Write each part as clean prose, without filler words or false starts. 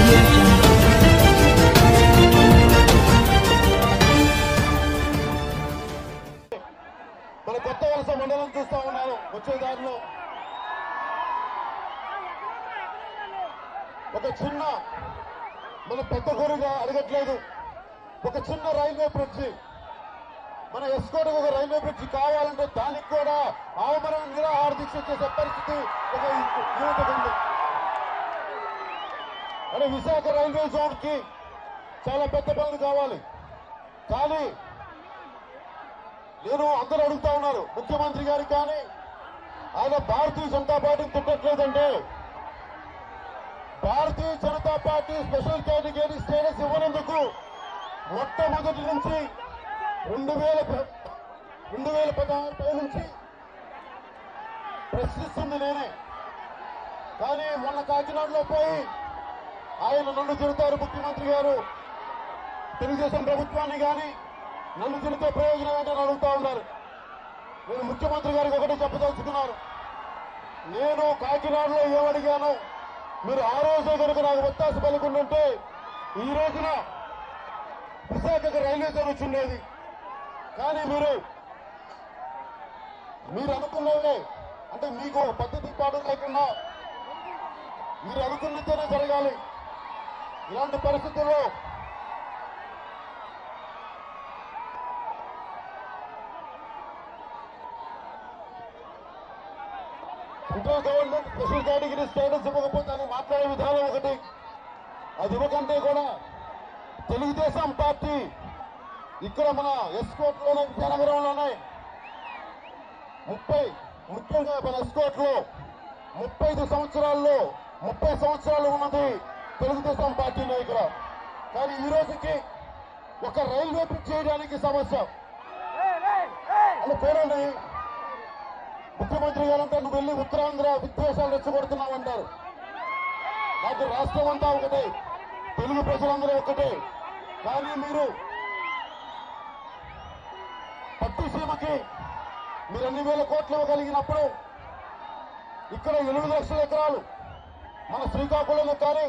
audio jungle. మన కొత్త వలస మండలం చూస్తా ఉన్నారు. వచ్చే దారిలో ఒక చిన్న మన పెద్ద కోరిగా అడగట్లేదు, ఒక చిన్న రైల్వే బ్రిడ్జి, మన ఎస్కోటకు ఒక రైల్వే బ్రిడ్జి కావాలంటే దానికి కూడా ఆమరణ నిరాహార దీక్ష చేసే పరిస్థితి ఒక యువతకు ఉంది. అంటే విశాఖ రైల్వే జోన్ కి చాలా పెద్ద పనులు కావాలి. కానీ నేను అందరూ అడుగుతా ఉన్నారు, ముఖ్యమంత్రి గారు కానీ ఆయన భారతీయ జనతా పార్టీని తిట్టట్లేదంటే, Bharatiya Janata party special category status ఇవ్వనందుకు మొట్టమొదటి నుంచి 2016 నుంచి ప్రశ్నిస్తుంది నేనే. కానీ మొన్న కాకినాడలో పోయి ఆయన నన్ను తిడతారు ముఖ్యమంత్రి గారు, తెలుగుదేశం ప్రభుత్వాన్ని కానీ నన్ను తిడితే ప్రయోజనం ఏంటని అడుగుతా ఉన్నారు. నేను ముఖ్యమంత్రి గారికి ఒకటే చెప్పదలుచుకున్నారు, నేను కాకినాడలో ఏమడిగాను, మీరు ఆ రోజే కనుక నాకు ఒత్తాస పలుకుంటుంటే ఈ రోజున విశాఖకు రైల్వే జోన్ వచ్చిండేది. కానీ మీరు అనుకున్నవే, అంటే మీకు పద్ధతి పాటు లేకుండా మీరు అనుకున్నతోనే జరగాలి. ఇలాంటి పరిస్థితుల్లో central government special category status ఇవ్వకపోతే అని మాట్లాడే విధానం ఒకటి, అది ఇవ్వకంటే కూడా తెలుగుదేశం పార్టీ ఇక్కడ మన ఎస్కోట్లోనే విజయనగరంలోనే ముఖ్యంగా మన ఎస్కోట్లో 30 సంవత్సరాలు ఉన్నది తెలుగుదేశం పార్టీనే ఇక్కడ. కానీ ఈ రోజుకి ఒక రైల్వే బ్రిడ్జ్ చేయడానికి సమస్య అని చూడండి. ముఖ్యమంత్రి గారంటే నువ్వు వెళ్ళి ఉత్తరాంధ్ర విద్వేషాలు రెచ్చగొడుతున్నావంటారు. నాకు రాష్ట్రం అంతా ఒకటే, తెలుగు ప్రజలందరూ ఒకటే. కానీ మీరు పట్టిసీమకి మీరు అన్ని వేల కోట్లు ఇవ్వగలిగినప్పుడు ఇక్కడ 8 లక్షల ఎకరాలు మన శ్రీకాకుళంకి కానీ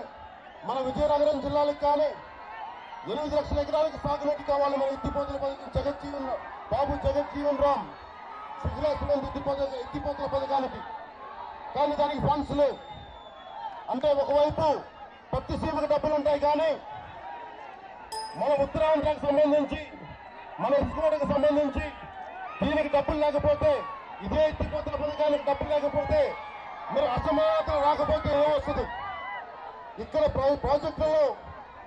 మన విజయనగరం జిల్లాలకు కానీ 8 లక్షల ఎకరాలకు సాగునీటి కావాలి. మన ఎత్తిపోతల పథకం బాబు జగజ్జీవన్ రామ్ సుజలాసులను ఎత్తిపోతల పథకానికి, కానీ దానికి ఫండ్స్ లేవు. అంటే ఒకవైపు పట్టిసీమకు డబ్బులు ఉంటాయి, కానీ మన ఉత్తరాంధ్రకు సంబంధించి మన ఎస్కోటకు సంబంధించి దీనికి డబ్బులు లేకపోతే, ఇదే ఎత్తిపోతల పథకానికి డబ్బులు లేకపోతే, మీరు అసమానతలు రాకపోతే ఏమొస్తుంది? ఇక్కడ ప్రాజెక్టులలో,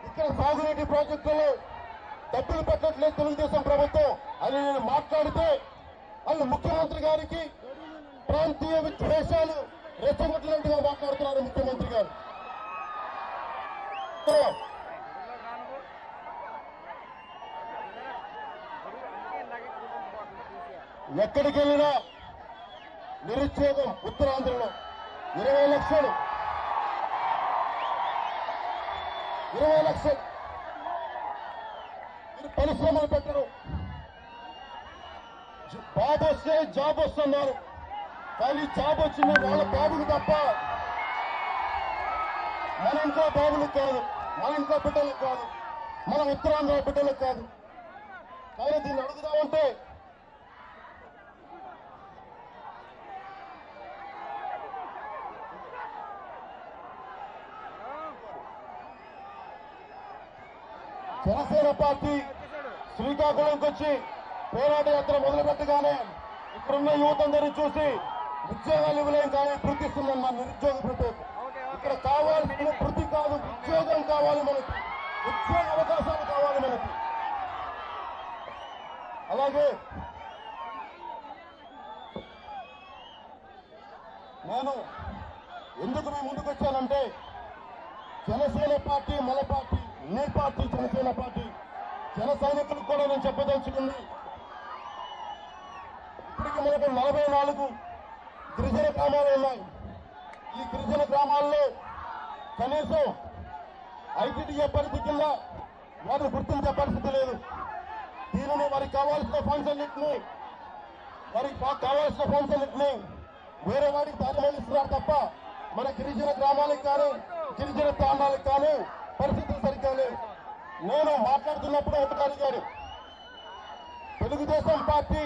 ఇక్కడ సాగునీటి ప్రాజెక్టులలో డబ్బులు పెట్టట్లేదు తెలుగుదేశం ప్రభుత్వం అని నేను మాట్లాడితే వాళ్ళు ముఖ్యమంత్రి గారికి ప్రాంతీయ విద్వేషాలు రెచ్చగొట్టినట్టుగా మాట్లాడుతున్నారు ముఖ్యమంత్రి గారు. ఎక్కడికి వెళ్ళినా నిరుద్యోగం ఉత్తరాంధ్రలో 20 లక్షలు మీరు పరిశ్రమలు పెట్టరు. బాబు వస్తే జాబ్ వస్తున్నారు, కానీ జాబ్ వచ్చింది వాళ్ళ బాబులు తప్ప మన ఇంట్లో బాబులకు కాదు, మన ఇంట్లో బిడ్డలకు కాదు, మన ఉత్తరాంధ్ర బిడ్డలకు కాదు. కానీ దీన్ని అడుగుదామంటే జనసేన పార్టీ శ్రీకాకుళంకి వచ్చి పోరాట యాత్ర మొదలుపెట్టగానే ఇక్కడున్న యువతందరినీ చూసి ఉద్యోగాలు ఇవ్వలేం కానీ వృద్ధిస్తుందన్న నిరుద్యోగ వృద్ధి. ఇక్కడ కావాల్సిన వృద్ధి కాదు, ఉద్యోగం కావాలి మనకి, ఉద్యోగ అవకాశాలు కావాలి మనకి. అలాగే నేను ఎందుకు మీ ముందుకు వచ్చానంటే, జనసేన పార్టీ మన పార్టీ, నీ పార్టీ జనసేన పార్టీ, జన సైనికులకు కూడా నేను చెప్పదలుచుకుంది, ఇప్పటికి మనకు 44 గిరిజన గ్రామాలు ఉన్నాయి. ఈ గిరిజన గ్రామాల్లో కనీసం ఐటీడీఏ పరిధి కింద వారిని గుర్తించే పరిస్థితి లేదు. దీనిని వారికి కావాల్సిన ఫండ్స్ అన్నింటినీ వేరే వారికి దారి మళ్ళిస్తున్నారు తప్ప మన గిరిజన గ్రామాలకు కానీ గిరిజన ప్రాంతాలకు కానీ పరిస్థితులు సరిగ్గా లేవు. నేను మాట్లాడుతున్నప్పుడు ఒకటి అడిగారు, తెలుగుదేశం పార్టీ